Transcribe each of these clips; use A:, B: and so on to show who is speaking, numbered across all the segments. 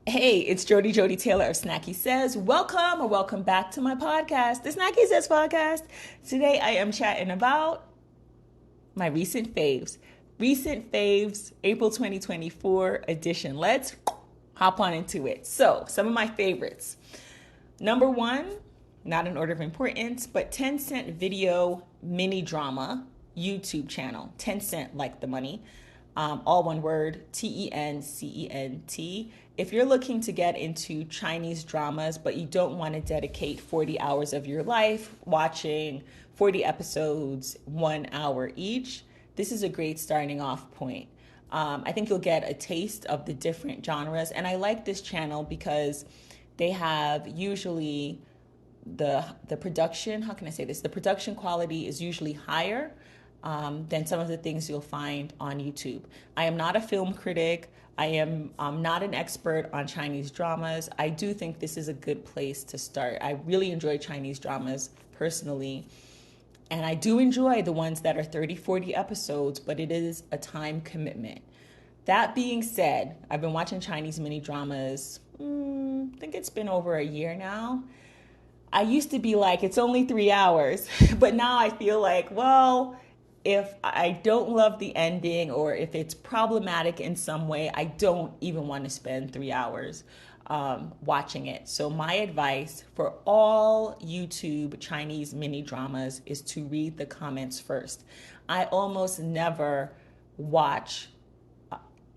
A: Hey, it's Joddie Taylor of SnackySays. Welcome or welcome back to my podcast, the SnackySays podcast. Today I am chatting about my recent faves. Recent faves, April 2024 edition. Let's hop on into it. So, some of my favorites. Number one, not in order of importance, but Tencent video mini drama YouTube channel. Tencent like the money. All one word, Tencent. If you're looking to get into Chinese dramas, but you don't want to dedicate 40 hours of your life watching 40 episodes, 1 hour each, this is a great starting off point. I think you'll get a taste of the different genres. And I like this channel because they have usually the production, how can I say this? The production quality is usually higher than some of the things you'll find on YouTube. I am not a film critic. I am not an expert on Chinese dramas. I do think this is a good place to start. I really enjoy Chinese dramas personally. And I do enjoy the ones that are 30, 40 episodes, but it is a time commitment. That being said, I've been watching Chinese mini dramas, I think it's been over a year now. I used to be like, it's only 3 hours, but now I feel like, well, if I don't love the ending or if it's problematic in some way, I don't even want to spend 3 hours watching it. So my advice for all YouTube Chinese mini dramas is to read the comments first. I almost never watch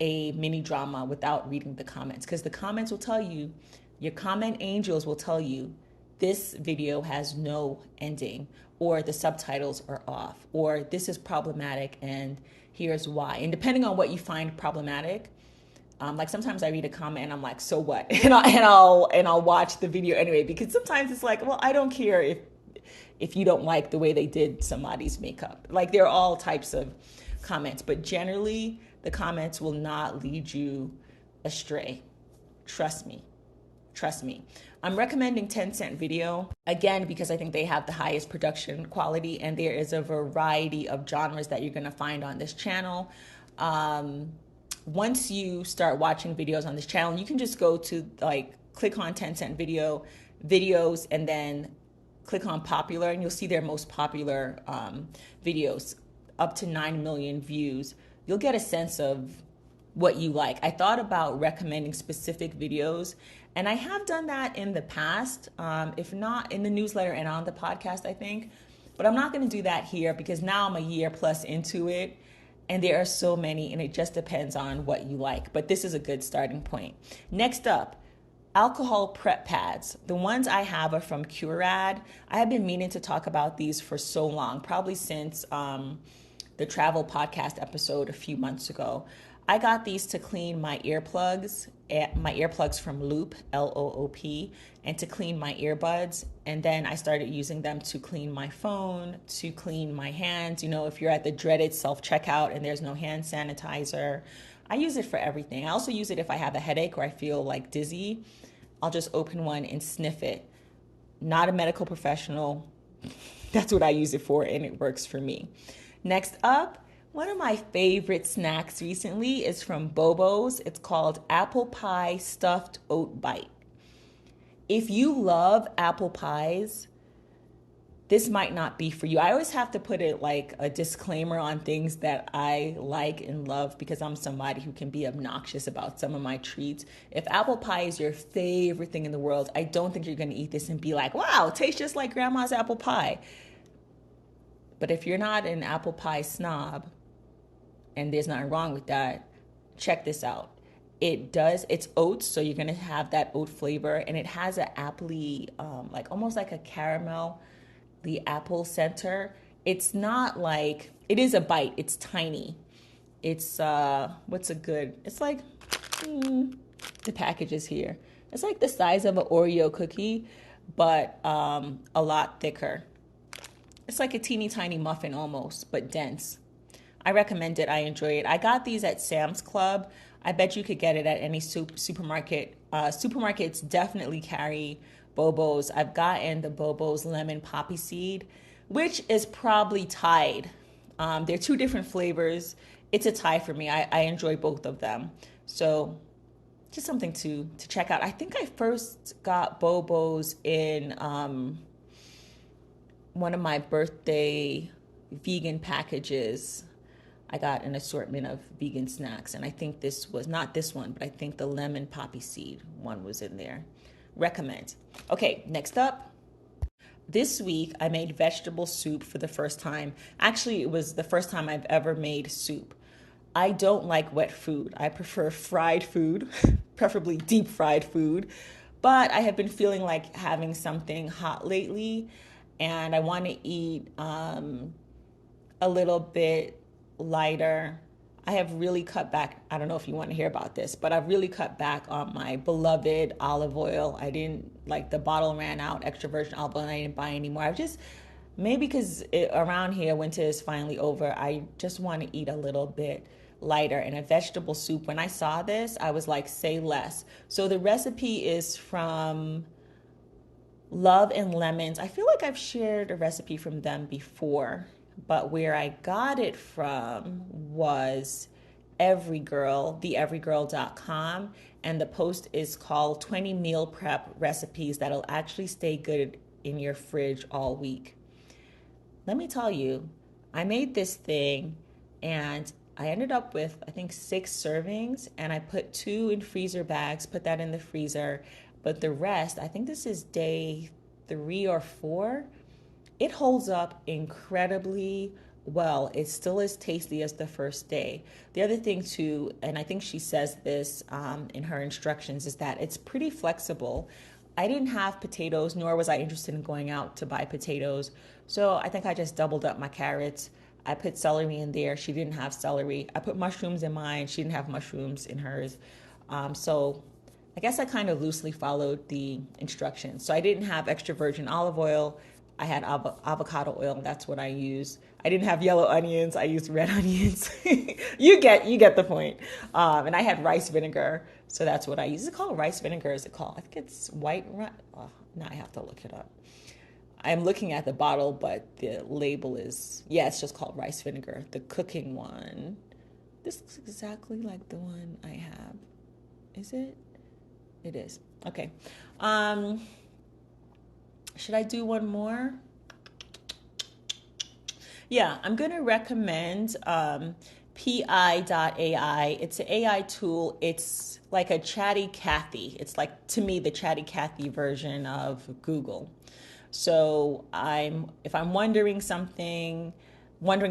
A: a mini drama without reading the comments, because the comments will tell you, your comment angels will tell you, this video has no ending, or the subtitles are off, or this is problematic and here's why. And depending on what you find problematic, like sometimes I read a comment and I'm like, so what? And I'll watch the video anyway, because sometimes it's like, well, I don't care if you don't like the way they did somebody's makeup. Like, there are all types of comments, but generally the comments will not lead you astray. Trust me. I'm recommending Tencent Video, again, because I think they have the highest production quality and there is a variety of genres that you're going to find on this channel. Once you start watching videos on this channel, you can just go to, click on Tencent videos, and then click on popular, and you'll see their most popular videos, up to 9 million views. You'll get a sense of what you like. I thought about recommending specific videos, and I have done that in the past, if not in the newsletter and on the podcast, I think. But I'm not going to do that here because now I'm a year plus into it, and there are so many, and it just depends on what you like. But this is a good starting point. Next up, alcohol prep pads. The ones I have are from Curad. I have been meaning to talk about these for so long, probably since the travel podcast episode a few months ago. I got these to clean my earplugs from Loop, Loop, and to clean my earbuds. And then I started using them to clean my phone, to clean my hands. You know, if you're at the dreaded self-checkout and there's no hand sanitizer, I use it for everything. I also use it if I have a headache or I feel like dizzy. I'll just open one and sniff it. Not a medical professional. That's what I use it for, and it works for me. Next up, one of my favorite snacks recently is from Bobo's. It's called Apple Pie Stuffed Oat Bite. If you love apple pies, this might not be for you. I always have to put it like a disclaimer on things that I like and love, because I'm somebody who can be obnoxious about some of my treats. If apple pie is your favorite thing in the world, I don't think you're going to eat this and be like, wow, it tastes just like grandma's apple pie. But if you're not an apple pie snob, and there's nothing wrong with that, check this out. It's oats, so you're gonna have that oat flavor, and it has an appley, almost like a caramel, the apple center. It's not like, it is a bite, it's tiny. It's, it's like, the package is here. It's like the size of an Oreo cookie, but a lot thicker. It's like a teeny tiny muffin almost, but dense. I recommend it. I enjoy it. I got these at Sam's Club. I bet you could get it at any supermarket. Supermarkets definitely carry Bobo's. I've gotten the Bobo's lemon poppy seed, which is probably tied. They're two different flavors. It's a tie for me. I enjoy both of them. So just something to check out. I think I first got Bobo's in one of my birthday vegan packages. I got an assortment of vegan snacks, and I think this was not this one, but I think the lemon poppy seed one was in there. Recommend. Okay, next up. This week, I made vegetable soup for the first time. Actually, it was the first time I've ever made soup. I don't like wet food. I prefer fried food, preferably deep fried food. But I have been feeling like having something hot lately, and I want to eat a little bit lighter. I have really cut back. I don't know if you want to hear about this, but I've really cut back on my beloved olive oil. I didn't like the bottle ran out, extra virgin olive oil, and I didn't buy anymore. I've just, maybe because around here, winter is finally over, I just want to eat a little bit lighter. And a vegetable soup, when I saw this, I was like, say less. So the recipe is from Love and Lemons. I feel like I've shared a recipe from them before, but where I got it from was Everygirl, theeverygirl.com, and the post is called 20 Meal Prep Recipes That'll Actually Stay Good in Your Fridge All Week. Let me tell you, I made this thing and I ended up with, I think, 6 servings, and I put 2 in freezer bags, put that in the freezer, but the rest, I think this is day 3 or 4, it holds up incredibly well. It's still as tasty as the first day. The other thing too, and I think she says this in her instructions, is that it's pretty flexible. I didn't have potatoes, nor was I interested in going out to buy potatoes. So I think I just doubled up my carrots. I put celery in there. She didn't have celery. I put mushrooms in mine. She didn't have mushrooms in hers. So I guess I kind of loosely followed the instructions. So I didn't have extra virgin olive oil. I had avocado oil, and that's what I used. I didn't have yellow onions. I used red onions. You get the point. And I had rice vinegar, so that's what I used. Is it called rice vinegar? Is it called? I think it's white. Oh, now I have to look it up. I'm looking at the bottle, but the label is, yeah, it's just called rice vinegar. The cooking one. This looks exactly like the one I have. Is it? It is. Okay. Should I do one more? Yeah, I'm going to recommend pi.ai. It's an AI tool. It's like a Chatty Cathy. It's like, to me, the Chatty Cathy version of Google. So if I'm wondering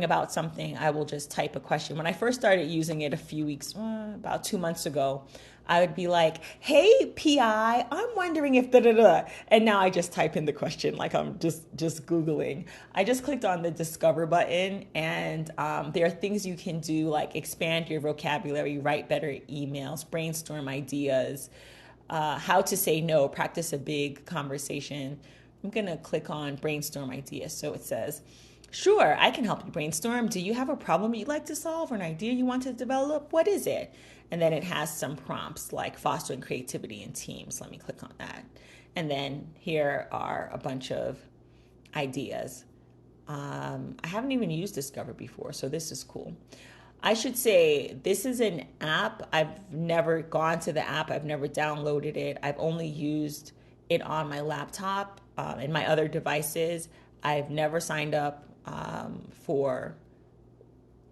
A: about something, I will just type a question. When I first started using it about 2 months ago, I would be like, hey, PI, I'm wondering if da-da-da. And now I just type in the question like I'm just Googling. I just clicked on the Discover button, and there are things you can do like expand your vocabulary, write better emails, brainstorm ideas, how to say no, practice a big conversation. I'm going to click on brainstorm ideas. So it says, sure, I can help you brainstorm. Do you have a problem you'd like to solve or an idea you want to develop? What is it? And then it has some prompts like fostering creativity in teams. Let me click on that. And then here are a bunch of ideas. I haven't even used Discover before, so this is cool. I should say this is an app. I've never gone to the app. I've never downloaded it. I've only used it on my laptop and my other devices. I've never signed up for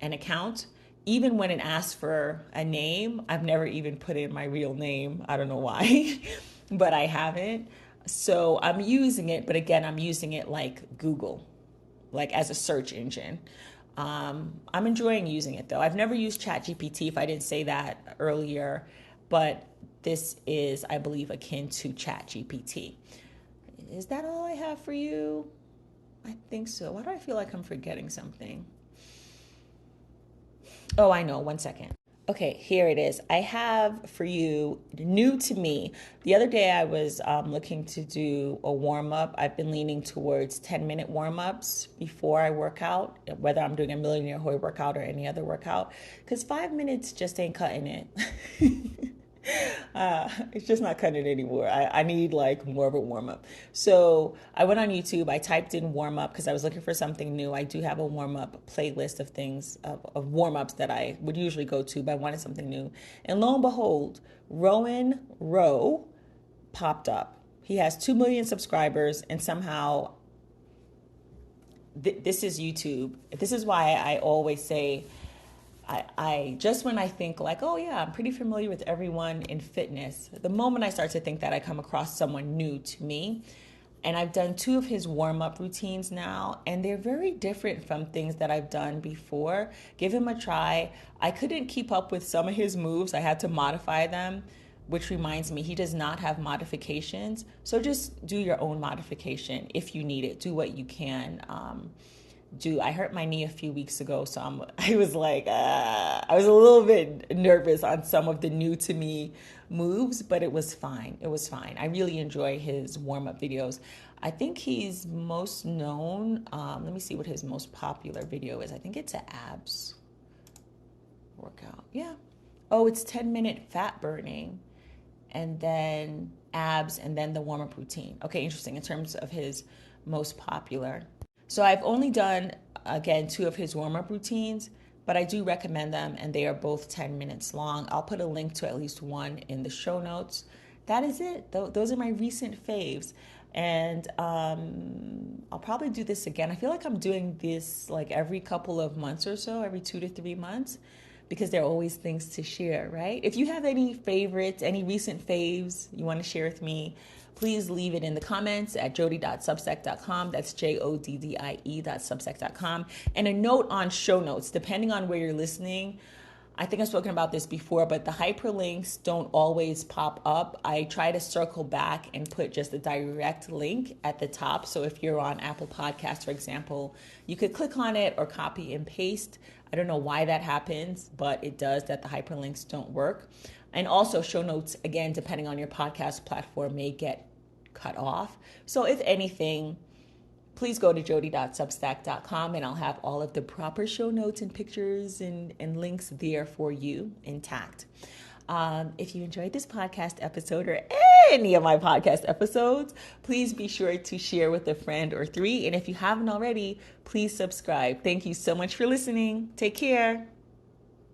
A: an account. Even when it asks for a name, I've never even put in my real name. I don't know why, but I haven't. So I'm using it, but again, I'm using it like Google, like as a search engine. I'm enjoying using it though. I've never used ChatGPT, if I didn't say that earlier, but this is, I believe, akin to ChatGPT. Is that all I have for you? I think so. Why do I feel like I'm forgetting something? Oh, I know. 1 second. Okay, here it is. I have for you, new to me. The other day I was looking to do a warm-up. I've been leaning towards 10-minute warm-ups before I work out, whether I'm doing a Millionaire Hoy workout or any other workout, because 5 minutes just ain't cutting it. It's just not cutting it anymore. I need like more of a warm up. So I went on YouTube. I typed in warm up because I was looking for something new. I do have a warm up playlist of things of warm ups that I would usually go to, but I wanted something new. And lo and behold, Rowan Rowe popped up. He has 2 million subscribers, and somehow this is YouTube. This is why I always say, I just when I think like, oh yeah, I'm pretty familiar with everyone in fitness, the moment I start to think that, I come across someone new to me. And I've done 2 of his warm-up routines now, and they're very different from things that I've done before. Give him a try. I couldn't keep up with some of his moves. I had to modify them, which reminds me, he does not have modifications. So just do your own modification if you need it. Do what you can. I hurt my knee a few weeks ago, so I was like, I was a little bit nervous on some of the new to me moves, but it was fine. It was fine. I really enjoy his warm-up videos. I think he's most known, let me see what his most popular video is. I think it's an abs workout. Yeah. Oh, it's 10-minute fat burning, and then abs, and then the warm-up routine. Okay, interesting in terms of his most popular. So I've only done, again, 2 of his warm-up routines, but I do recommend them, and they are both 10 minutes long. I'll put a link to at least one in the show notes. That is it. Those are my recent faves. And I'll probably do this again. I feel like I'm doing this like every couple of months or so, every 2 to 3 months, because there are always things to share, right? If you have any favorites, any recent faves you want to share with me, please leave it in the comments at joddie.substack.com. That's joddie.substack.com. And a note on show notes, depending on where you're listening. I think I've spoken about this before, but the hyperlinks don't always pop up. I try to circle back and put just a direct link at the top. So if you're on Apple Podcasts, for example, you could click on it or copy and paste. I don't know why that happens, but it does, that the hyperlinks don't work. And also show notes, again, depending on your podcast platform, may get cut off. So if anything, please go to joddie.substack.com, and I'll have all of the proper show notes and pictures and links there for you intact. If you enjoyed this podcast episode or any of my podcast episodes, please be sure to share with a friend or 3. And if you haven't already, please subscribe. Thank you so much for listening. Take care.